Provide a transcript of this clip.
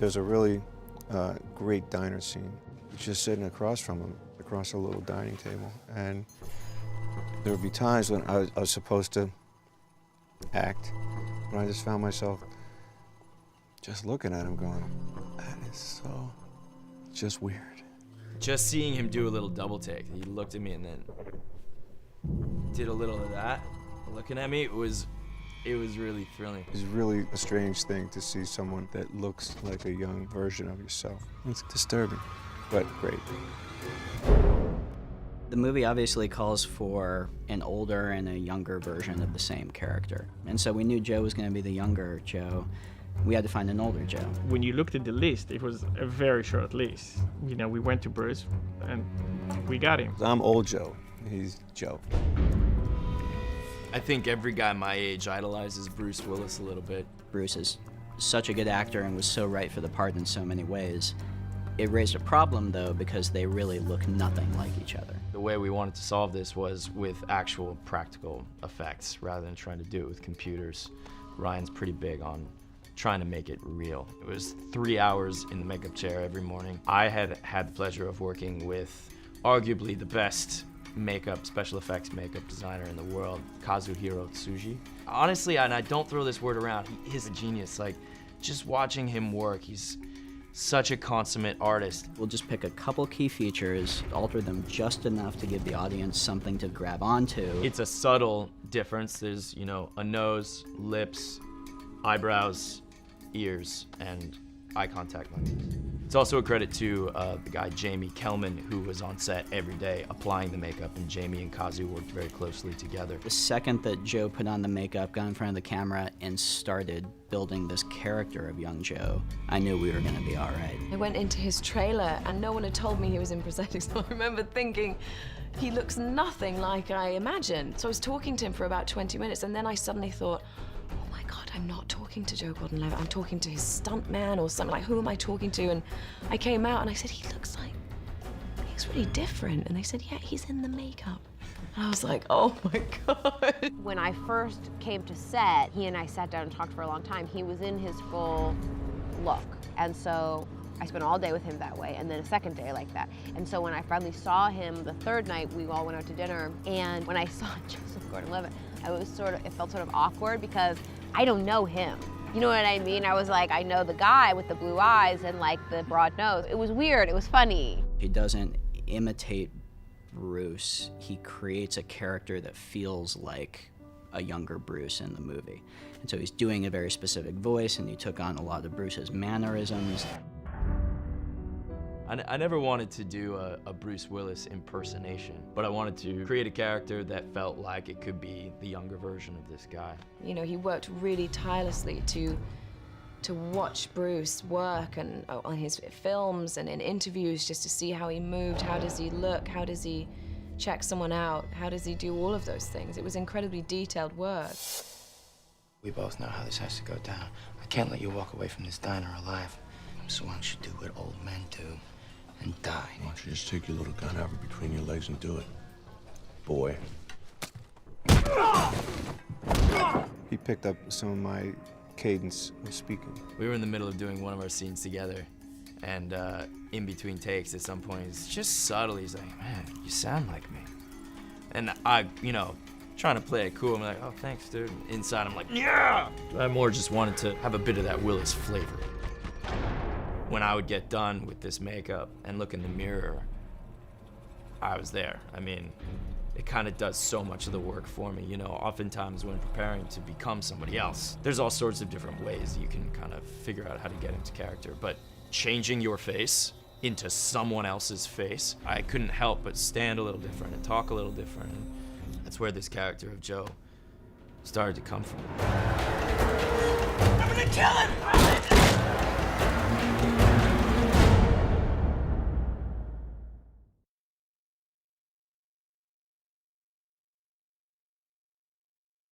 There's a really great diner scene. Just sitting across from him, across a little dining table. And there would be times when I was supposed to act, but I just found myself just looking at him going, that is so just weird. Just seeing him do a little double take, he looked at me and then did a little of that, looking at me, it was really thrilling. It's really a strange thing to see someone that looks like a young version of yourself. It's disturbing, but great. The movie obviously calls for an older and a younger version of the same character. And so we knew Joe was going to be the younger Joe. We had to find an older Joe. When you looked at the list, it was a very short list. You know, we went to Bruce and we got him. I'm old Joe, he's Joe. I think every guy my age idolizes Bruce Willis a little bit. Bruce is such a good actor and was so right for the part in so many ways. It raised a problem, though, because they really look nothing like each other. The way we wanted to solve this was with actual practical effects rather than trying to do it with computers. Ryan's pretty big on trying to make it real. It was 3 hours in the makeup chair every morning. I had had the pleasure of working with arguably the best special effects makeup designer in the world, Kazuhiro Tsuji. Honestly, and I don't throw this word around, he is a genius. Like, just watching him work, he's such a consummate artist. We'll just pick a couple key features, alter them just enough to give the audience something to grab onto. It's a subtle difference. There's, you know, a nose, lips, eyebrows, ears, and eye contact lenses. It's also a credit to the guy Jamie Kelman, who was on set every day applying the makeup, and Jamie and Kazu worked very closely together. The second that Joe put on the makeup, got in front of the camera, and started building this character of young Joe, I knew we were gonna be all right. I went into his trailer and no one had told me he was in prosthetics, so I remember thinking, he looks nothing like I imagined. So I was talking to him for about 20 minutes and then I suddenly thought, oh my God, I'm not talking to Joe Gordon-Levitt, I'm talking to his stuntman or something, like who am I talking to? And I came out and I said, he looks really different. And they said, yeah, he's in the makeup. And I was like, oh my God. When I first came to set, he and I sat down and talked for a long time. He was in his full look. And so I spent all day with him that way, and then a second day like that. And so when I finally saw him the third night, we all went out to dinner, and when I saw Joseph Gordon-Levitt, it felt sort of awkward because I don't know him. You know what I mean? I was like, I know the guy with the blue eyes and like the broad nose. It was weird, it was funny. He doesn't imitate Bruce, he creates a character that feels like a younger Bruce in the movie. And so he's doing a very specific voice, and he took on a lot of Bruce's mannerisms. I never wanted to do a Bruce Willis impersonation, but I wanted to create a character that felt like it could be the younger version of this guy. You know, he worked really tirelessly to watch Bruce work and on his films and in interviews just to see how he moved, how does he look, how does he check someone out, how does he do all of those things. It was incredibly detailed work. We both know how this has to go down. I can't let you walk away from this diner alive. So why don't you do what old men do and die? Why don't you just take your little gun out between your legs and do it, boy? He picked up some of my cadence of speaking. We were in the middle of doing one of our scenes together, and in between takes, at some point, he's just subtle. He's like, man, you sound like me. And I, you know, trying to play it cool, I'm like, oh, thanks, dude. Inside, I'm like, yeah! I more just wanted to have a bit of that Willis flavor. When I would get done with this makeup and look in the mirror, I was there. I mean, it kind of does so much of the work for me. You know, oftentimes when preparing to become somebody else, there's all sorts of different ways you can kind of figure out how to get into character. But changing your face into someone else's face, I couldn't help but stand a little different and talk a little different. And that's where this character of Joe started to come from. I'm gonna kill him!